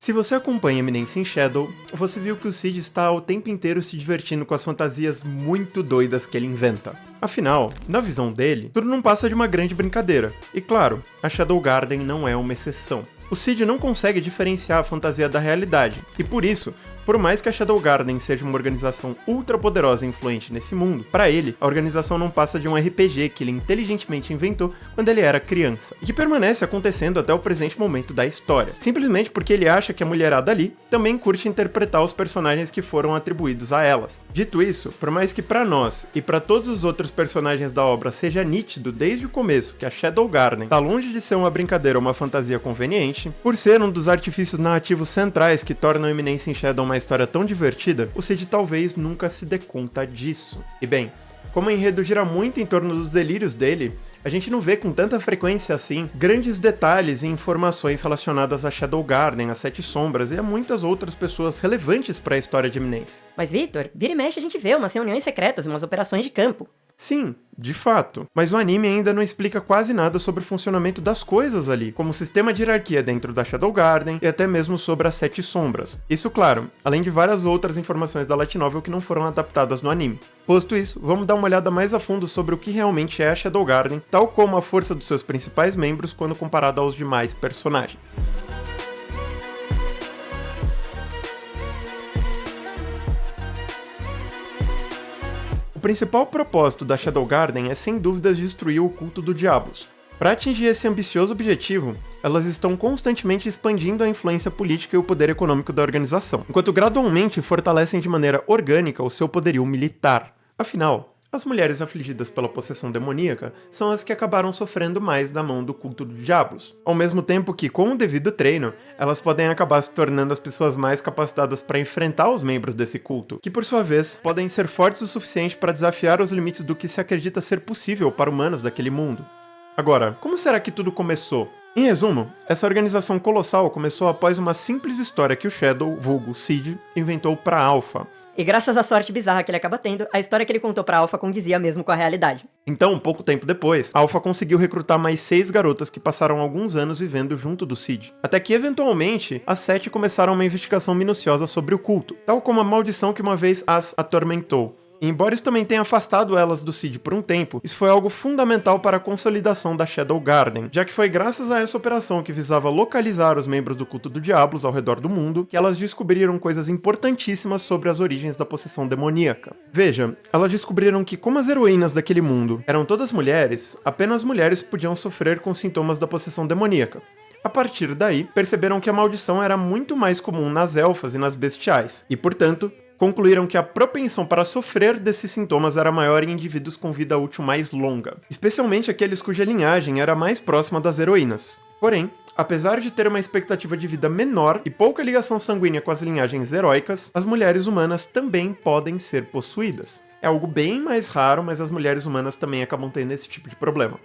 Se você acompanha Eminence in Shadow, você viu que o Cid está o tempo inteiro se divertindo com as fantasias muito doidas que ele inventa. Afinal, na visão dele, tudo não passa de uma grande brincadeira. E claro, a Shadow Garden não é uma exceção. O Cid não consegue diferenciar a fantasia da realidade, e por isso, por mais que a Shadow Garden seja uma organização ultra poderosa e influente nesse mundo, para ele, a organização não passa de um RPG que ele inteligentemente inventou quando ele era criança, e que permanece acontecendo até o presente momento da história, simplesmente porque ele acha que a mulherada ali também curte interpretar os personagens que foram atribuídos a elas. Dito isso, por mais que para nós e para todos os outros personagens da obra seja nítido desde o começo que a Shadow Garden tá longe de ser uma brincadeira ou uma fantasia conveniente, por ser um dos artifícios narrativos centrais que tornam Eminence in Shadow uma história tão divertida, o Cid talvez nunca se dê conta disso. E bem, como o enredo gira muito em torno dos delírios dele, a gente não vê com tanta frequência assim grandes detalhes e informações relacionadas a Shadow Garden, a Sete Sombras e a muitas outras pessoas relevantes para a história de Eminence. Mas Victor, vira e mexe a gente vê umas reuniões secretas e umas operações de campo. Sim, de fato, mas o anime ainda não explica quase nada sobre o funcionamento das coisas ali, como o sistema de hierarquia dentro da Shadow Garden e até mesmo sobre as Sete Sombras. Isso, claro, além de várias outras informações da Light Novel que não foram adaptadas no anime. Posto isso, vamos dar uma olhada mais a fundo sobre o que realmente é a Shadow Garden, tal como a força dos seus principais membros quando comparada aos demais personagens. O principal propósito da Shadow Garden é sem dúvidas destruir o culto do Diablos. Para atingir esse ambicioso objetivo, elas estão constantemente expandindo a influência política e o poder econômico da organização, enquanto gradualmente fortalecem de maneira orgânica o seu poderio militar. Afinal, as mulheres afligidas pela possessão demoníaca são as que acabaram sofrendo mais da mão do culto do Diablos, ao mesmo tempo que, com o devido treino, elas podem acabar se tornando as pessoas mais capacitadas para enfrentar os membros desse culto, que por sua vez podem ser fortes o suficiente para desafiar os limites do que se acredita ser possível para humanos daquele mundo. Agora, como será que tudo começou? Em resumo, essa organização colossal começou após uma simples história que o Shadow, vulgo Cid, inventou para Alpha. E graças à sorte bizarra que ele acaba tendo, a história que ele contou pra Alpha condizia mesmo com a realidade. Então, pouco tempo depois, Alpha conseguiu recrutar mais 6 garotas que passaram alguns anos vivendo junto do Cid. Até que, eventualmente, as 7 começaram uma investigação minuciosa sobre o culto, tal como a maldição que uma vez as atormentou. E embora isso também tenha afastado elas do Cid por um tempo, isso foi algo fundamental para a consolidação da Shadow Garden, já que foi graças a essa operação que visava localizar os membros do culto do Diablos ao redor do mundo que elas descobriram coisas importantíssimas sobre as origens da possessão demoníaca. Veja, elas descobriram que como as heroínas daquele mundo eram todas mulheres, apenas mulheres podiam sofrer com sintomas da possessão demoníaca. A partir daí, perceberam que a maldição era muito mais comum nas elfas e nas bestiais, e portanto, concluíram que a propensão para sofrer desses sintomas era maior em indivíduos com vida útil mais longa, especialmente aqueles cuja linhagem era mais próxima das heroínas. Porém, apesar de ter uma expectativa de vida menor e pouca ligação sanguínea com as linhagens heróicas, as mulheres humanas também podem ser possuídas. É algo bem mais raro, mas as mulheres humanas também acabam tendo esse tipo de problema.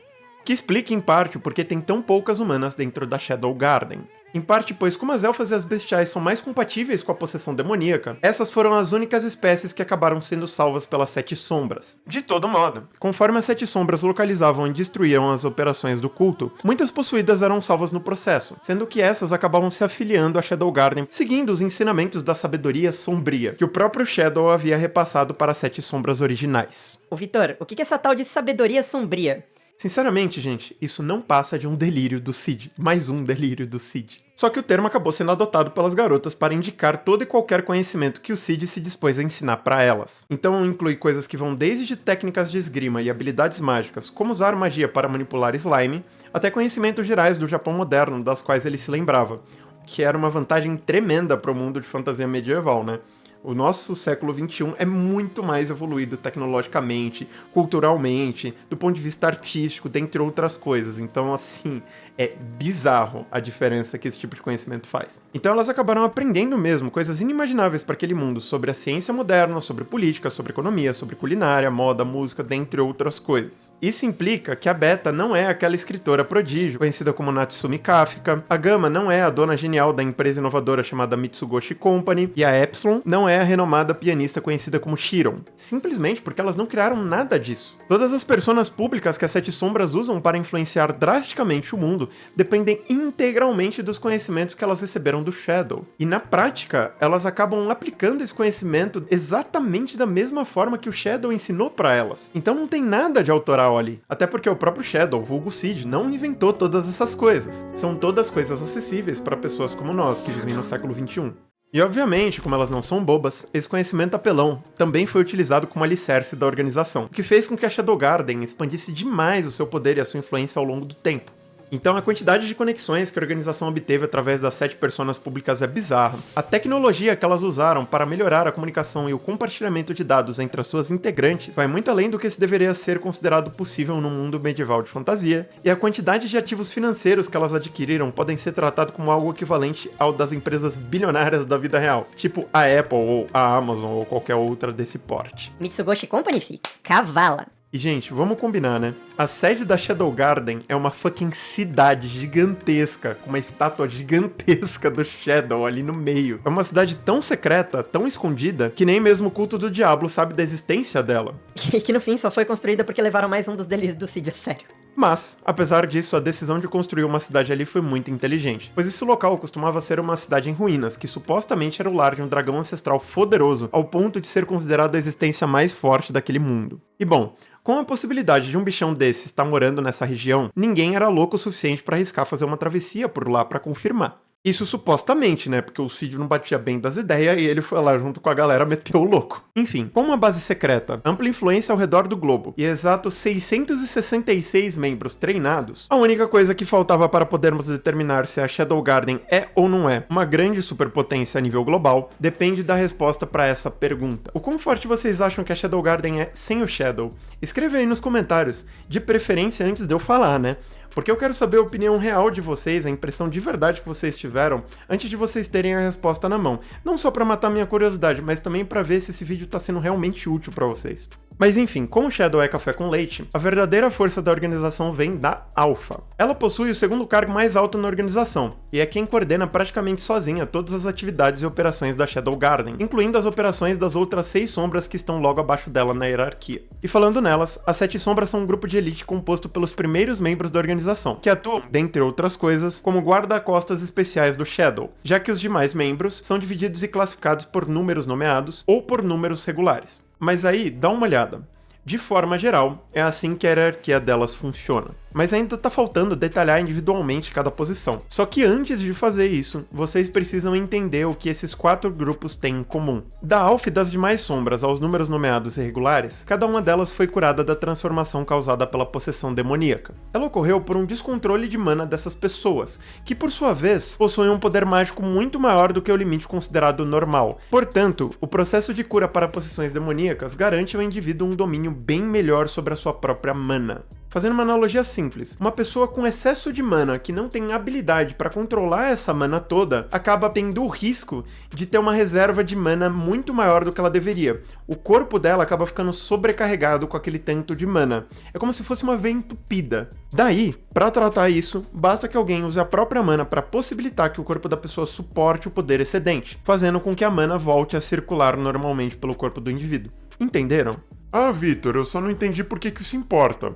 Que explica em parte o porquê tem tão poucas humanas dentro da Shadow Garden. Em parte, pois como as elfas e as bestiais são mais compatíveis com a possessão demoníaca, essas foram as únicas espécies que acabaram sendo salvas pelas Sete Sombras. De todo modo, conforme as Sete Sombras localizavam e destruíam as operações do culto, muitas possuídas eram salvas no processo, sendo que essas acabavam se afiliando à Shadow Garden, seguindo os ensinamentos da sabedoria sombria, que o próprio Shadow havia repassado para as Sete Sombras originais. Ô Vitor, o que é essa tal de sabedoria sombria? Sinceramente, gente, isso não passa de um delírio do Cid. Mais um delírio do Cid. Só que o termo acabou sendo adotado pelas garotas para indicar todo e qualquer conhecimento que o Cid se dispôs a ensinar para elas. Então inclui coisas que vão desde técnicas de esgrima e habilidades mágicas, como usar magia para manipular slime, até conhecimentos gerais do Japão moderno, das quais ele se lembrava. O que era uma vantagem tremenda para o mundo de fantasia medieval, né? O nosso século XXI é muito mais evoluído tecnologicamente, culturalmente, do ponto de vista artístico, dentre outras coisas. Então, assim, é bizarro a diferença que esse tipo de conhecimento faz. Então elas acabaram aprendendo mesmo coisas inimagináveis para aquele mundo, sobre a ciência moderna, sobre política, sobre economia, sobre culinária, moda, música, dentre outras coisas. Isso implica que a Beta não é aquela escritora prodígio, conhecida como Natsumi Kafka, a Gama não é a dona genial da empresa inovadora chamada Mitsugoshi Company, e a Epsilon não é a renomada pianista conhecida como Chiron, simplesmente porque elas não criaram nada disso. Todas as personas públicas que as Sete Sombras usam para influenciar drasticamente o mundo dependem integralmente dos conhecimentos que elas receberam do Shadow. E na prática, elas acabam aplicando esse conhecimento exatamente da mesma forma que o Shadow ensinou para elas. Então não tem nada de autoral ali. Até porque o próprio Shadow, vulgo Cid, não inventou todas essas coisas. São todas coisas acessíveis para pessoas como nós, que vivem no século XXI. E obviamente, como elas não são bobas, esse conhecimento apelão também foi utilizado como alicerce da organização, o que fez com que a Shadow Garden expandisse demais o seu poder e a sua influência ao longo do tempo. Então a quantidade de conexões que a organização obteve através das 7 personas públicas é bizarra. A tecnologia que elas usaram para melhorar a comunicação e o compartilhamento de dados entre as suas integrantes vai muito além do que se deveria ser considerado possível num mundo medieval de fantasia, e a quantidade de ativos financeiros que elas adquiriram podem ser tratados como algo equivalente ao das empresas bilionárias da vida real, tipo a Apple ou a Amazon ou qualquer outra desse porte. Mitsugoshi Company, fi. Cavala. E, gente, vamos combinar, né? A sede da Shadow Garden é uma fucking cidade gigantesca, com uma estátua gigantesca do Shadow ali no meio. É uma cidade tão secreta, tão escondida, que nem mesmo o culto do diabo sabe da existência dela. E que no fim só foi construída porque levaram mais um dos delírios do Cid a sério. Mas, apesar disso, a decisão de construir uma cidade ali foi muito inteligente, pois esse local costumava ser uma cidade em ruínas, que supostamente era o lar de um dragão ancestral poderoso, ao ponto de ser considerado a existência mais forte daquele mundo. E bom, com a possibilidade de um bichão desse estar morando nessa região, ninguém era louco o suficiente para arriscar fazer uma travessia por lá para confirmar. Isso supostamente, né? Porque o Cid não batia bem das ideias e ele foi lá junto com a galera meteu o louco. Enfim, com uma base secreta, ampla influência ao redor do globo e exatos 666 membros treinados, a única coisa que faltava para podermos determinar se a Shadow Garden é ou não é uma grande superpotência a nível global depende da resposta para essa pergunta. O quão forte vocês acham que a Shadow Garden é sem o Shadow? Escreve aí nos comentários, de preferência antes de eu falar, né? Porque eu quero saber a opinião real de vocês, a impressão de verdade que vocês tiveram, antes de vocês terem a resposta na mão. Não só pra matar minha curiosidade, mas também pra ver se esse vídeo tá sendo realmente útil pra vocês. Mas enfim, como o Shadow é café com leite, a verdadeira força da organização vem da Alpha. Ela possui o segundo cargo mais alto na organização, e é quem coordena praticamente sozinha todas as atividades e operações da Shadow Garden, incluindo as operações das outras 6 sombras que estão logo abaixo dela na hierarquia. E falando nelas, as 7 sombras são um grupo de elite composto pelos primeiros membros da organização, que atuam, dentre outras coisas, como guarda-costas especiais do Shadow, já que os demais membros são divididos e classificados por números nomeados ou por números regulares. Mas aí, dá uma olhada. De forma geral, é assim que a hierarquia delas funciona. Mas ainda tá faltando detalhar individualmente cada posição. Só que antes de fazer isso, vocês precisam entender o que esses 4 grupos têm em comum. Da Alpha e das demais sombras aos números nomeados irregulares, cada uma delas foi curada da transformação causada pela possessão demoníaca. Ela ocorreu por um descontrole de mana dessas pessoas, que por sua vez possuem um poder mágico muito maior do que o limite considerado normal. Portanto, o processo de cura para possessões demoníacas garante ao indivíduo um domínio bem melhor sobre a sua própria mana. Fazendo uma analogia simples, uma pessoa com excesso de mana que não tem habilidade para controlar essa mana toda, acaba tendo o risco de ter uma reserva de mana muito maior do que ela deveria. O corpo dela acaba ficando sobrecarregado com aquele tanto de mana. É como se fosse uma veia entupida. Daí, para tratar isso, basta que alguém use a própria mana para possibilitar que o corpo da pessoa suporte o poder excedente, fazendo com que a mana volte a circular normalmente pelo corpo do indivíduo. Entenderam? Ah, Vitor, eu só não entendi por que isso importa.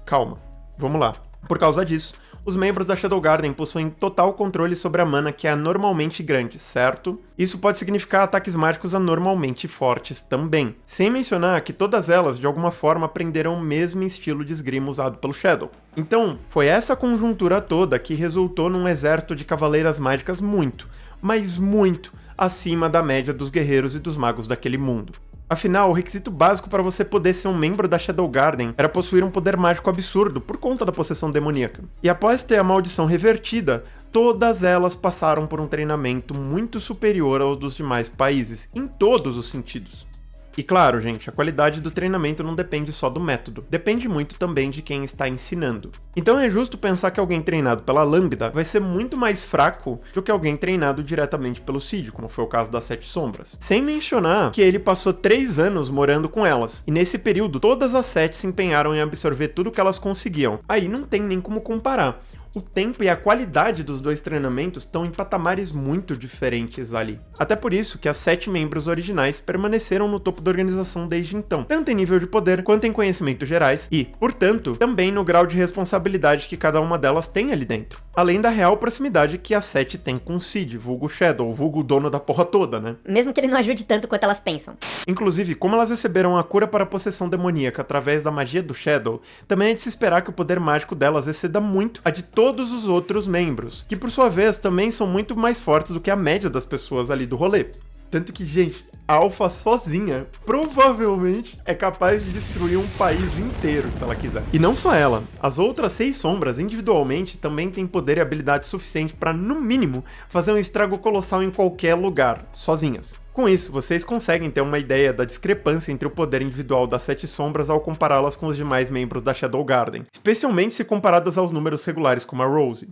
Calma, vamos lá. Por causa disso, os membros da Shadow Garden possuem total controle sobre a mana que é anormalmente grande, certo? Isso pode significar ataques mágicos anormalmente fortes também, sem mencionar que todas elas de alguma forma aprenderam o mesmo estilo de esgrima usado pelo Shadow. Então, foi essa conjuntura toda que resultou num exército de cavaleiras mágicas muito, mas muito acima da média dos guerreiros e dos magos daquele mundo. Afinal, o requisito básico para você poder ser um membro da Shadow Garden era possuir um poder mágico absurdo por conta da possessão demoníaca. E após ter a maldição revertida, todas elas passaram por um treinamento muito superior ao dos demais países, em todos os sentidos. E claro, gente, a qualidade do treinamento não depende só do método, depende muito também de quem está ensinando. Então é justo pensar que alguém treinado pela Lambda vai ser muito mais fraco do que alguém treinado diretamente pelo Cid, como foi o caso das 7 sombras. Sem mencionar que ele passou 3 anos morando com elas, e nesse período todas as 7 se empenharam em absorver tudo que elas conseguiam. Aí não tem nem como comparar. o tempo e a qualidade dos dois treinamentos estão em patamares muito diferentes ali. Até por isso que as 7 membros originais permaneceram no topo da organização desde então, tanto em nível de poder quanto em conhecimentos gerais e, portanto, também no grau de responsabilidade que cada uma delas tem ali dentro. Além da real proximidade que a 7 tem com o Cid, vulgo Shadow, vulgo dono da porra toda, né? Mesmo que ele não ajude tanto quanto elas pensam. Inclusive, como elas receberam a cura para a possessão demoníaca através da magia do Shadow, também é de se esperar que o poder mágico delas exceda muito a de todos os outros membros, que por sua vez também são muito mais fortes do que a média das pessoas ali do rolê. Tanto que, gente, a Alpha sozinha provavelmente é capaz de destruir um país inteiro, se ela quiser. E não só ela, as outras 6 sombras individualmente também têm poder e habilidade suficiente para, no mínimo, fazer um estrago colossal em qualquer lugar, sozinhas. Com isso, vocês conseguem ter uma ideia da discrepância entre o poder individual das 7 sombras ao compará-las com os demais membros da Shadow Garden, especialmente se comparadas aos números regulares como a Rose.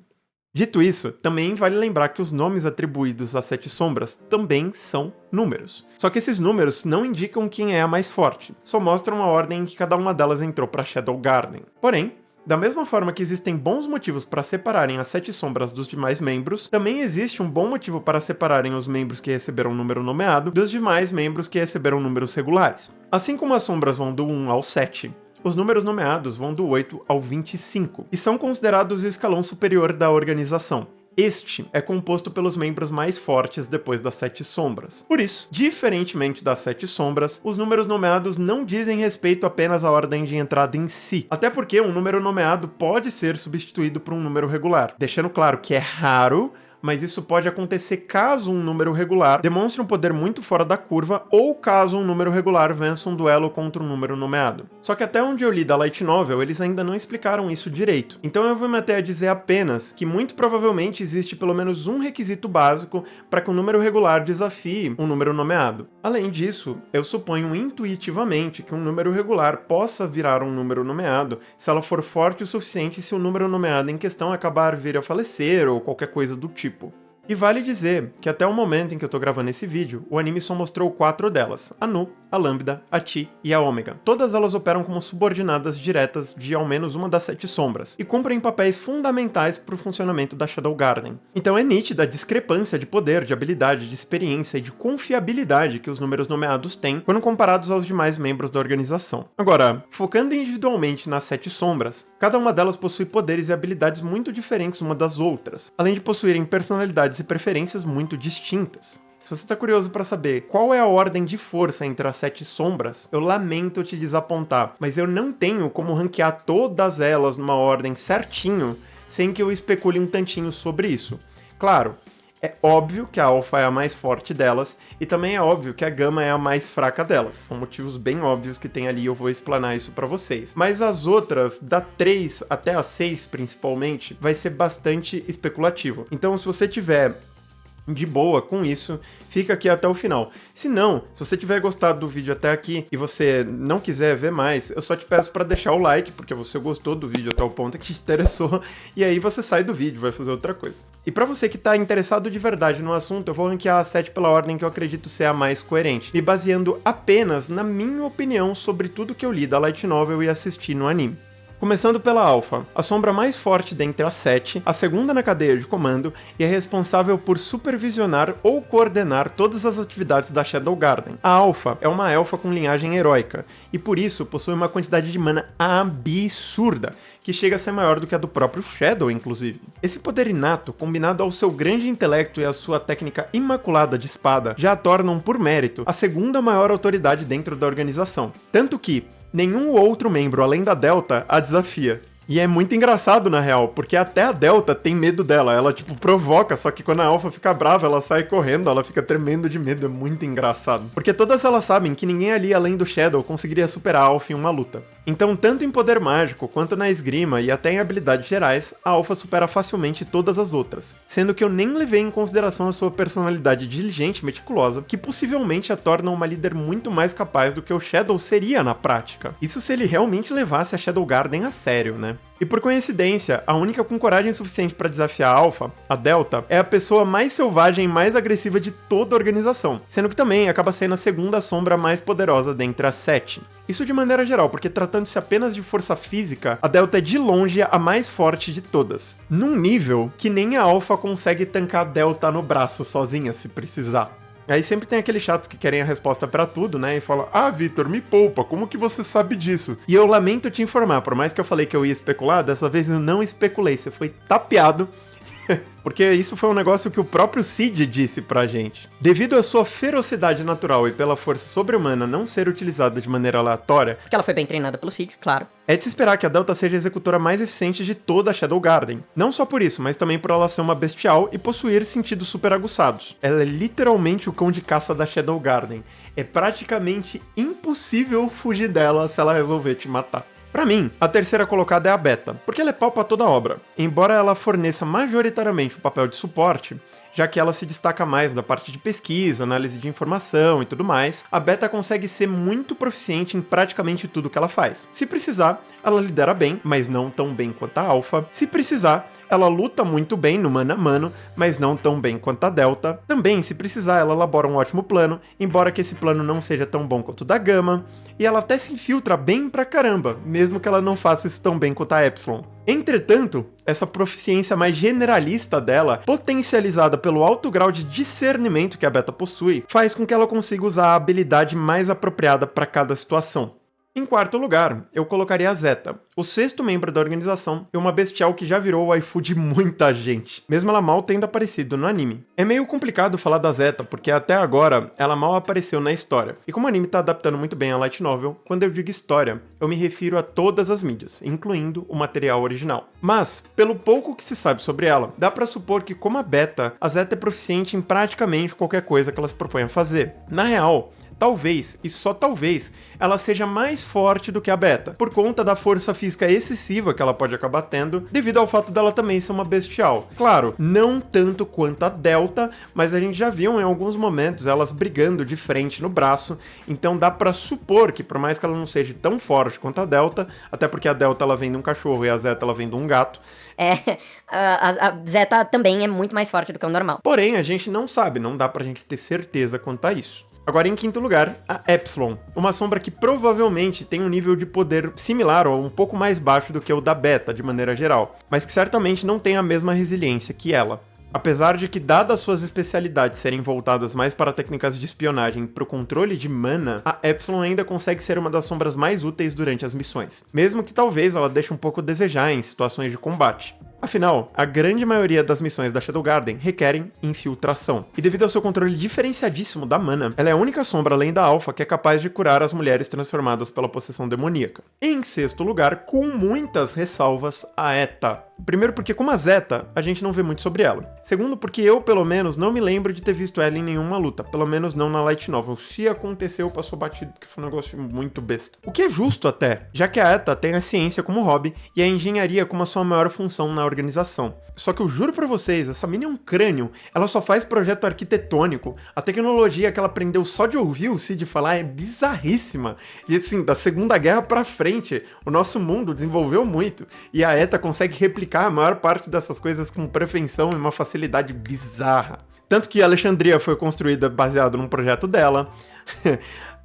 Dito isso, também vale lembrar que os nomes atribuídos às 7 sombras também são números. Só que esses números não indicam quem é a mais forte, só mostram a ordem em que cada uma delas entrou para Shadow Garden. Porém, da mesma forma que existem bons motivos para separarem as 7 sombras dos demais membros, também existe um bom motivo para separarem os membros que receberam um número nomeado dos demais membros que receberam números regulares. Assim como as sombras vão do 1 ao 7, os números nomeados vão do 8 ao 25, e são considerados o escalão superior da organização. Este é composto pelos membros mais fortes depois das 7 sombras. Por isso, diferentemente das 7 sombras, os números nomeados não dizem respeito apenas à ordem de entrada em si. Até porque um número nomeado pode ser substituído por um número regular, deixando claro que é raro, mas isso pode acontecer caso um número regular demonstre um poder muito fora da curva ou caso um número regular vença um duelo contra um número nomeado. Só que até onde eu li da Light Novel, eles ainda não explicaram isso direito. Então eu vou me até a dizer apenas que muito provavelmente existe pelo menos um requisito básico para que um número regular desafie um número nomeado. Além disso, eu suponho intuitivamente que um número regular possa virar um número nomeado se ela for forte o suficiente se o número nomeado em questão acabar vir a falecer ou qualquer coisa do tipo. E vale dizer que até o momento em que eu tô gravando esse vídeo, o anime só mostrou 4 delas, a Nu, a Lambda, a Chi e a Ômega. Todas elas operam como subordinadas diretas de ao menos uma das 7 sombras, e cumprem papéis fundamentais para o funcionamento da Shadow Garden. Então é nítida a discrepância de poder, de habilidade, de experiência e de confiabilidade que os números nomeados têm quando comparados aos demais membros da organização. Agora, focando individualmente nas 7 sombras, cada uma delas possui poderes e habilidades muito diferentes uma das outras, além de possuírem personalidades e preferências muito distintas. Se você está curioso para saber qual é a ordem de força entre as 7 sombras, eu lamento te desapontar, mas eu não tenho como ranquear todas elas numa ordem certinho sem que eu especule um tantinho sobre isso. Claro, é óbvio que a Alpha é a mais forte delas, e também é óbvio que a Gama é a mais fraca delas. São motivos bem óbvios que tem ali e eu vou explanar isso pra vocês. Mas as outras, da 3 até a 6 principalmente, vai ser bastante especulativo. Então se você tiver de boa com isso, fica aqui até o final. Se não, se você tiver gostado do vídeo até aqui e você não quiser ver mais, eu só te peço para deixar o like, porque você gostou do vídeo até o ponto que te interessou, e aí você sai do vídeo, vai fazer outra coisa. E para você que tá interessado de verdade no assunto, eu vou ranquear a 7 pela ordem que eu acredito ser a mais coerente, me baseando apenas na minha opinião sobre tudo que eu li da Light Novel e assisti no anime. Começando pela Alpha, a sombra mais forte dentre as 7, a segunda na cadeia de comando e é responsável por supervisionar ou coordenar todas as atividades da Shadow Garden. A Alpha é uma elfa com linhagem heróica e por isso possui uma quantidade de mana absurda, que chega a ser maior do que a do próprio Shadow, inclusive. Esse poder inato, combinado ao seu grande intelecto e à sua técnica imaculada de espada, já a tornam, por mérito, a segunda maior autoridade dentro da organização. Tanto que nenhum outro membro além da Delta a desafia. E é muito engraçado, na real, porque até a Delta tem medo dela. Ela, tipo, provoca, só que quando a Alpha fica brava, ela sai correndo, ela fica tremendo de medo. É muito engraçado. Porque todas elas sabem que ninguém ali, além do Shadow, conseguiria superar a Alpha em uma luta. Então, tanto em poder mágico, quanto na esgrima e até em habilidades gerais, a Alpha supera facilmente todas as outras. Sendo que eu nem levei em consideração a sua personalidade diligente e meticulosa, que possivelmente a torna uma líder muito mais capaz do que o Shadow seria na prática. Isso se ele realmente levasse a Shadow Garden a sério, né? E por coincidência, a única com coragem suficiente para desafiar a Alpha, a Delta, é a pessoa mais selvagem e mais agressiva de toda a organização, sendo que também acaba sendo a segunda sombra mais poderosa dentre as 7. Isso de maneira geral, porque tratando-se apenas de força física, a Delta é de longe a mais forte de todas. Num nível que nem a Alpha consegue tancar a Delta no braço sozinha, se precisar. Aí sempre tem aqueles chatos que querem a resposta pra tudo, né? E falam, Vitor, me poupa, como que você sabe disso? E eu lamento te informar, por mais que eu falei que eu ia especular, dessa vez eu não especulei, você foi tapeado. Porque isso foi um negócio que o próprio Cid disse pra gente. Devido à sua ferocidade natural e pela força sobre-humana não ser utilizada de maneira aleatória... Porque ela foi bem treinada pelo Cid, claro. É de se esperar que a Delta seja a executora mais eficiente de toda a Shadow Garden. Não só por isso, mas também por ela ser uma bestial e possuir sentidos super aguçados. Ela é literalmente o cão de caça da Shadow Garden. É praticamente impossível fugir dela se ela resolver te matar. Pra mim, a terceira colocada é a Beta, porque ela é pau pra toda a obra. Embora ela forneça majoritariamente o papel de suporte, já que ela se destaca mais da parte de pesquisa, análise de informação e tudo mais, a Beta consegue ser muito proficiente em praticamente tudo que ela faz. Se precisar, ela lidera bem, mas não tão bem quanto a Alpha. Se precisar, ela luta muito bem no mano a mano, mas não tão bem quanto a Delta. Também, se precisar, ela elabora um ótimo plano, embora que esse plano não seja tão bom quanto o da Gama, e ela até se infiltra bem pra caramba, mesmo que ela não faça isso tão bem quanto a Epsilon. Entretanto, essa proficiência mais generalista dela, potencializada pelo alto grau de discernimento que a Beta possui, faz com que ela consiga usar a habilidade mais apropriada para cada situação. Em quarto lugar, eu colocaria a Zeta, o sexto membro da organização e uma bestial que já virou o waifu de muita gente, mesmo ela mal tendo aparecido no anime. É meio complicado falar da Zeta, porque até agora ela mal apareceu na história. E como o anime tá adaptando muito bem a light novel, quando eu digo história, eu me refiro a todas as mídias, incluindo o material original. Mas, pelo pouco que se sabe sobre ela, dá pra supor que como a Beta, a Zeta é proficiente em praticamente qualquer coisa que ela se propõe a fazer. Na real, talvez, e só talvez, ela seja mais forte do que a Beta, por conta da força física excessiva que ela pode acabar tendo, devido ao fato dela também ser uma bestial. Claro, não tanto quanto a Delta, mas a gente já viu em alguns momentos elas brigando de frente no braço, então dá pra supor que por mais que ela não seja tão forte quanto a Delta, até porque a Delta ela vem de um cachorro e a Zeta ela vem de um gato, a Zeta também é muito mais forte do que o normal. Porém, a gente não sabe, não dá pra gente ter certeza quanto a isso. Agora, em quinto lugar, a Epsilon, uma sombra que provavelmente tem um nível de poder similar ou um pouco mais baixo do que o da Beta, de maneira geral, mas que certamente não tem a mesma resiliência que ela. Apesar de que, dadas suas especialidades serem voltadas mais para técnicas de espionagem e para o controle de mana, a Epsilon ainda consegue ser uma das sombras mais úteis durante as missões, mesmo que talvez ela deixe um pouco a desejar em situações de combate. Afinal, a grande maioria das missões da Shadow Garden requerem infiltração. E devido ao seu controle diferenciadíssimo da mana, ela é a única sombra além da Alpha que é capaz de curar as mulheres transformadas pela possessão demoníaca. Em sexto lugar, com muitas ressalvas, a Eta. Primeiro porque como a Zeta, a gente não vê muito sobre ela. Segundo porque eu, pelo menos, não me lembro de ter visto ela em nenhuma luta. Pelo menos não na light novel. Se aconteceu, passou batido, porque foi um negócio muito besta. O que é justo até, já que a Eta tem a ciência como hobby e a engenharia como a sua maior função na organização. Só que eu juro pra vocês, essa mina é um crânio. Ela só faz projeto arquitetônico. A tecnologia que ela aprendeu só de ouvir o Cid falar é bizarríssima. E assim, da Segunda Guerra pra frente, o nosso mundo desenvolveu muito. E a Eta consegue replicar a maior parte dessas coisas com perfeição e uma facilidade bizarra. Tanto que Alexandria foi construída baseado num projeto dela.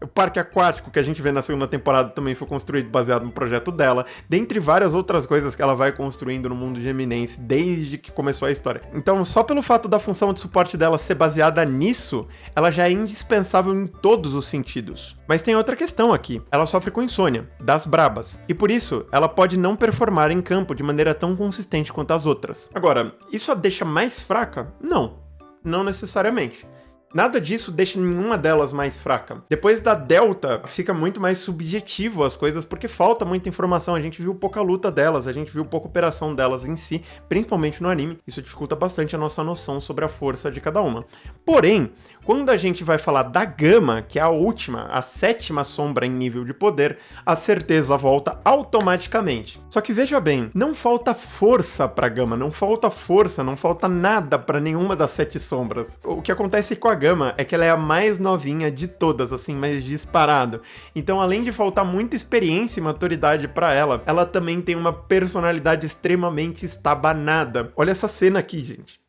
O parque aquático que a gente vê na segunda temporada também foi construído baseado no projeto dela, dentre várias outras coisas que ela vai construindo no mundo geminense desde que começou a história. Então, só pelo fato da função de suporte dela ser baseada nisso, ela já é indispensável em todos os sentidos. Mas tem outra questão aqui, ela sofre com insônia, das brabas, e por isso ela pode não performar em campo de maneira tão consistente quanto as outras. Agora, isso a deixa mais fraca? Não necessariamente. Nada disso deixa nenhuma delas mais fraca. Depois da Delta, fica muito mais subjetivo as coisas, porque falta muita informação. A gente viu pouca luta delas, a gente viu pouca operação delas em si, principalmente no anime. Isso dificulta bastante a nossa noção sobre a força de cada uma. Porém, Quando a gente vai falar da Gama, que é a última, a 7ª sombra em nível de poder, a certeza volta automaticamente. Só que veja bem, não falta força pra Gama, não falta força, não falta nada pra nenhuma das 7 sombras. O que acontece com a Gama é que ela é a mais novinha de todas, assim, mais disparado. Então, além de faltar muita experiência e maturidade pra ela, ela também tem uma personalidade extremamente estabanada. Olha essa cena aqui, gente.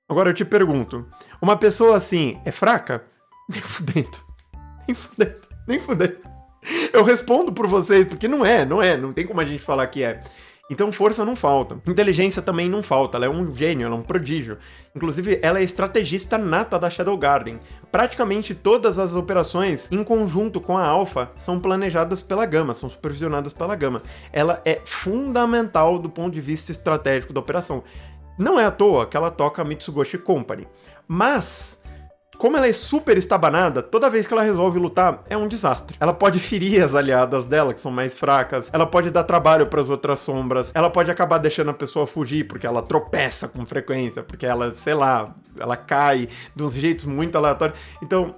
Agora eu te pergunto, uma pessoa assim é fraca? Nem fudendo. Nem fudendo. Nem fudendo. Eu respondo por vocês, porque não tem como a gente falar que é. Então força não falta. Inteligência também não falta, ela é um gênio, ela é um prodígio. Inclusive, ela é estrategista nata da Shadow Garden. Praticamente todas as operações, em conjunto com a Alpha, são planejadas pela Gama, são supervisionadas pela Gama. Ela é fundamental do ponto de vista estratégico da operação. Não é à toa que ela toca a Mitsugoshi Company. Mas, como ela é super estabanada, toda vez que ela resolve lutar, é um desastre. Ela pode ferir as aliadas dela, que são mais fracas. Ela pode dar trabalho para as outras sombras. Ela pode acabar deixando a pessoa fugir, porque ela tropeça com frequência. Porque ela, sei lá, ela cai de uns jeitos muito aleatórios. Então,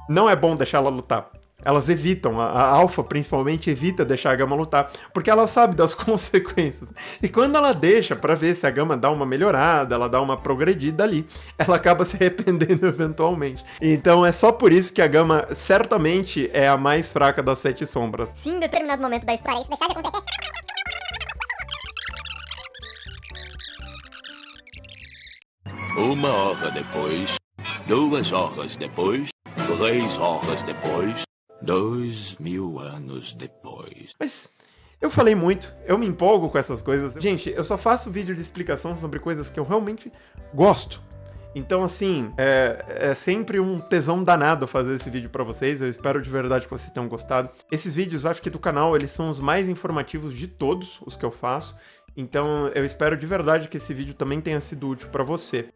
não é bom deixar ela lutar. Elas evitam, a Alpha principalmente evita deixar a Gama lutar, porque ela sabe das consequências. E quando ela deixa pra ver se a Gama dá uma melhorada, ela dá uma progredida ali, ela acaba se arrependendo eventualmente. Então é só por isso que a Gama certamente é a mais fraca das 7 sombras. Se em determinado momento da história isso deixar de acontecer... Uma hora depois, 2 horas depois, 3 horas depois, 2000 anos depois. Mas eu falei muito, eu me empolgo com essas coisas. Gente, eu só faço vídeo de explicação sobre coisas que eu realmente gosto. Então, assim, é sempre um tesão danado fazer esse vídeo pra vocês. Eu espero de verdade que vocês tenham gostado. Esses vídeos, acho que do canal, eles são os mais informativos de todos os que eu faço. Então, eu espero de verdade que esse vídeo também tenha sido útil pra você.